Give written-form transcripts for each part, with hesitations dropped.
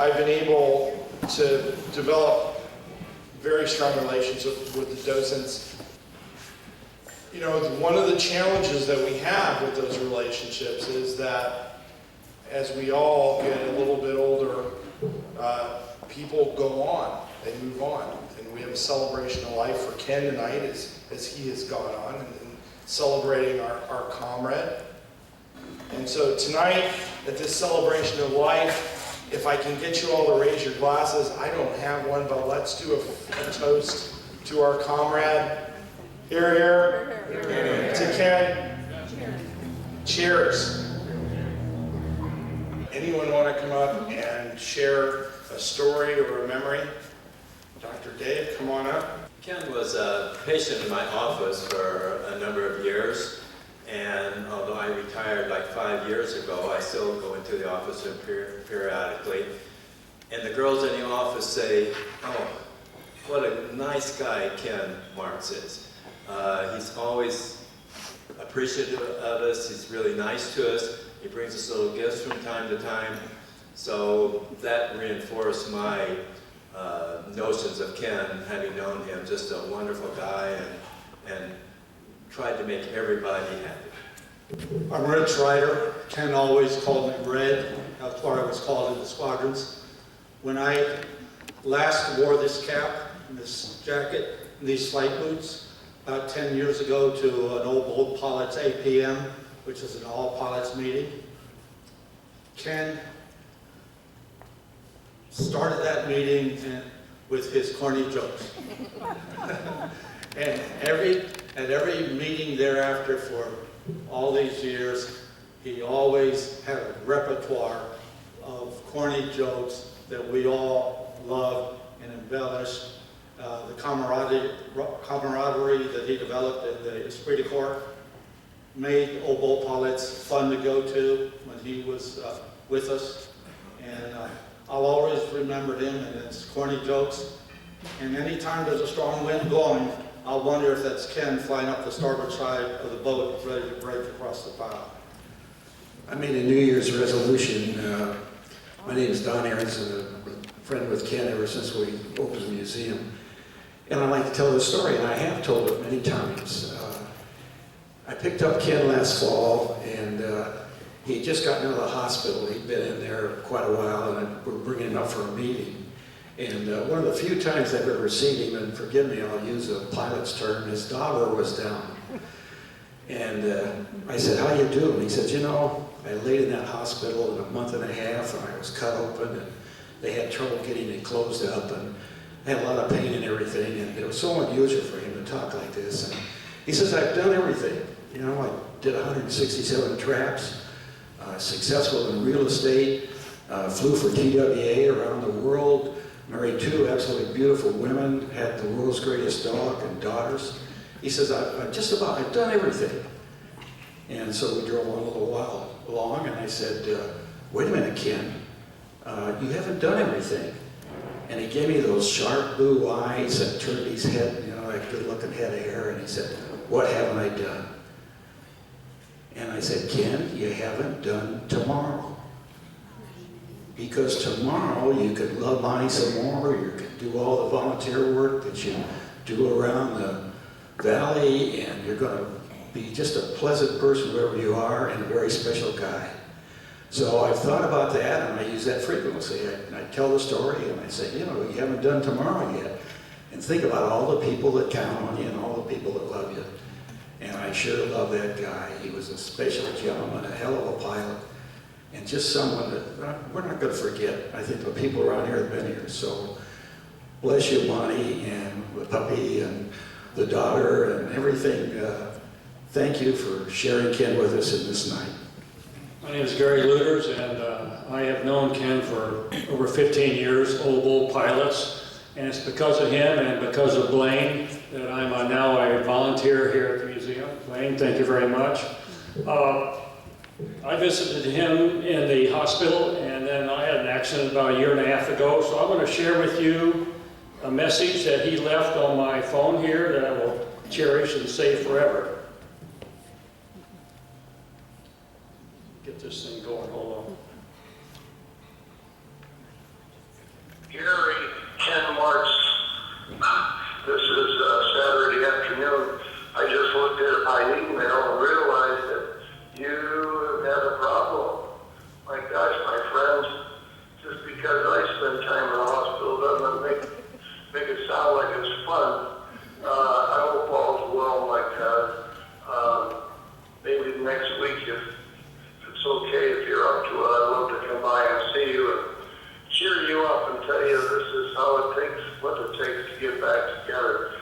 I've been able to develop very strong relationships with the docents. You know, one of the challenges that we have with those relationships is that as we all get a little bit older, people go on, they move on. And we have a celebration of life for Ken tonight as he has gone on and celebrating our comrade. And so tonight, at this celebration of life, if I can get you all to raise your glasses, I don't have one, but let's do a toast to our comrade. Here, here. To Ken. Cheers. Anyone want to come up and share a story or a memory? Dr. Dave, come on up. Ken was a patient in my office for a number of years, and although I retired like 5 years ago, I still go into the office periodically. And the girls in the office say, "Oh, what a nice guy Ken Marts is. He's always appreciative of us, he's really nice to us, he brings us little gifts from time to time." So that reinforced my notions of Ken, having known him, just a wonderful guy, and tried to make everybody happy. I'm Rich Ryder. Ken always called me Red. That's what I was called in the squadrons. When I last wore this cap, this jacket, and these flight boots, about 10 years ago to an old pilot's APM, which is an all pilots meeting, Ken started that meeting with his corny jokes. And at every meeting thereafter for all these years, he always had a repertoire of corny jokes that we all loved and embellished. The camaraderie that he developed in the Esprit de Corps made old boat pilots fun to go to when he was with us. And I'll always remember him and his corny jokes. And anytime there's a strong wind blowing, I'll wonder if that's Ken flying up the starboard side of the boat ready to break across the bow. I made a New Year's resolution. My name is Don Ahrens, and I'm a friend with Ken ever since we opened the museum. And I like to tell this story, and I have told it many times. I picked up Ken last fall, and he'd just gotten out of the hospital. He'd been in there quite a while, and we're bringing him up for a meeting. And one of the few times I've ever seen him, and forgive me, I'll use a pilot's term, his dauber was down. And I said, "How you doing?" He said, "You know, I laid in that hospital in a month and a half, and I was cut open, and they had trouble getting it closed up, and I had a lot of pain and everything, and it was so unusual for him to talk like this." And he says, "I've done everything. You know, I did 167 traps, successful in real estate, flew for TWA around the world, married 2 absolutely beautiful women, had the world's greatest dog and daughters." He says, I've done everything." And so we drove on a little while along, and I said, "Wait a minute, Ken, you haven't done everything." And he gave me those sharp blue eyes and turned his head, you know, that good-looking head of hair, and he said, "What haven't I done?" And I said, "Ken, you haven't done tomorrow. Because tomorrow you could love Bonnie some more, you could do all the volunteer work that you do around the valley, and you're going to be just a pleasant person wherever you are, and a very special guy." So I've thought about that, and I use that frequently. I tell the story, and I say, "You know, you haven't done tomorrow yet." And think about all the people that count on you and all the people that love you. And I sure love that guy. He was a special gentleman, a hell of a pilot, and just someone that we're not going to forget. I think the people around here have been here. So bless you, Bonnie, and the puppy, and the daughter, and everything. Thank you for sharing Ken with us in this night. My name is Gary Luters, and I have known Ken for over 15 years, old bull pilots, and it's because of him and because of Blaine that I'm now a volunteer here at the museum. Blaine, thank you very much. I visited him in the hospital, and then I had an accident about a year and a half ago, so I'm going to share with you a message that he left on my phone here that I will cherish and save forever. Get this thing going, hold on. Gary, Ken Marts. This is Saturday afternoon. I just looked at my email and realized that you have had a problem. My gosh, my friends, just because I spend time in the hospital doesn't make it sound like it's fun. I hope all's well, my God. Maybe next week, if it's okay, if you're up to it, I'd love to come by and see you and cheer you up and tell you this is how it takes, what it takes to get back together.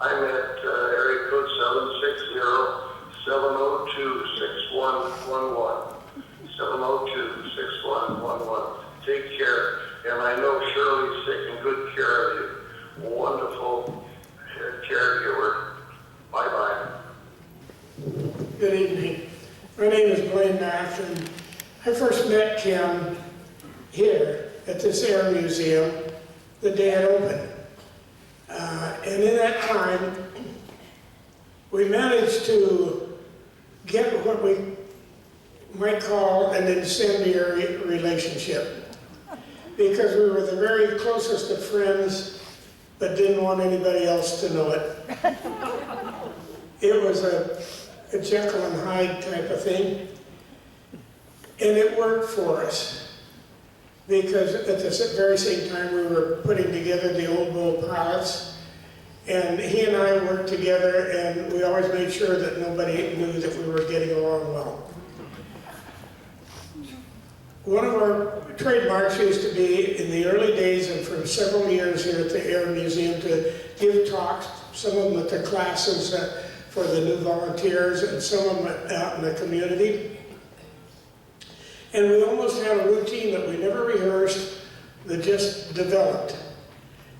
I'm at area code 760-702-6111. 702-6111. Take care. And I know Shirley's taking good care of you. Wonderful caregiver. Bye-bye. Good evening. My name is Blaine Mack, and I first met Ken here at this Air Museum the day it opened. And in that time, we managed to get what we might call an incendiary relationship, because we were the very closest of friends, but didn't want anybody else to know it. It was a Jekyll and Hyde type of thing, and it worked for us, because at the very same time we were putting together the Old Bull pilots, and he and I worked together, and we always made sure that nobody knew that we were getting along well. One of our trademarks used to be, in the early days and for several years here at the Air Museum, to give talks, some of them at the classes for the new volunteers, and some of them out in the community. And we almost had a routine that we never rehearsed, that just developed.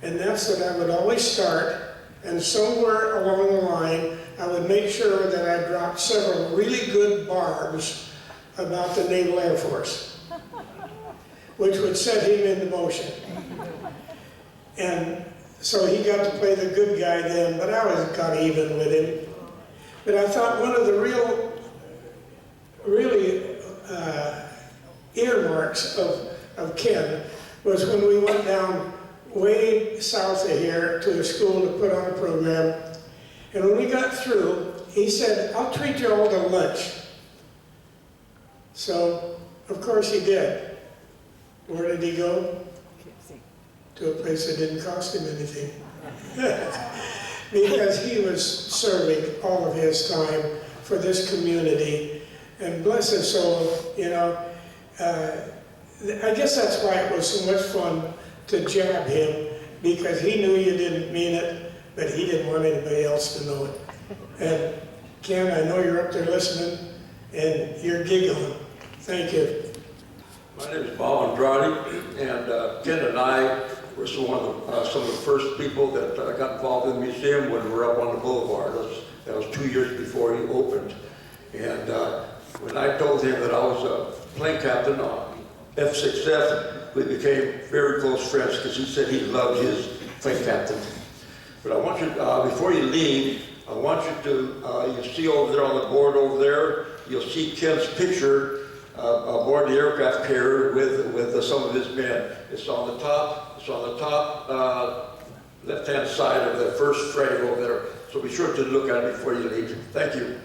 And that's that I would always start, and somewhere along the line, I would make sure that I dropped several really good barbs about the Naval Air Force, which would set him into motion. And so he got to play the good guy then, but I always got even with him. But I thought one of the really earmarks of Ken was when we went down way south of here to a school to put on a program. And when we got through, he said, "I'll treat you all to lunch." So, of course he did. Where did he go? To a place that didn't cost him anything. Because he was serving all of his time for this community. And bless his soul, you know, I guess that's why it was so much fun to jab him, because he knew you didn't mean it, but he didn't want anybody else to know it. And Ken, I know you're up there listening, and you're giggling. Thank you. My name is Bob Andrade, and Ken and I were some of the first people that got involved in the museum when we were up on the boulevard. That was 2 years before he opened. And when I told him that I was a plane captain on F6F, we became very close friends, because he said he loved his plane captain. But I want you, before you leave, I want you to, you see over there on the board over there, you'll see Ken's picture aboard the aircraft carrier with some of his men. It's on the top left-hand side of the first frame over there. So be sure to look at it before you leave. Thank you.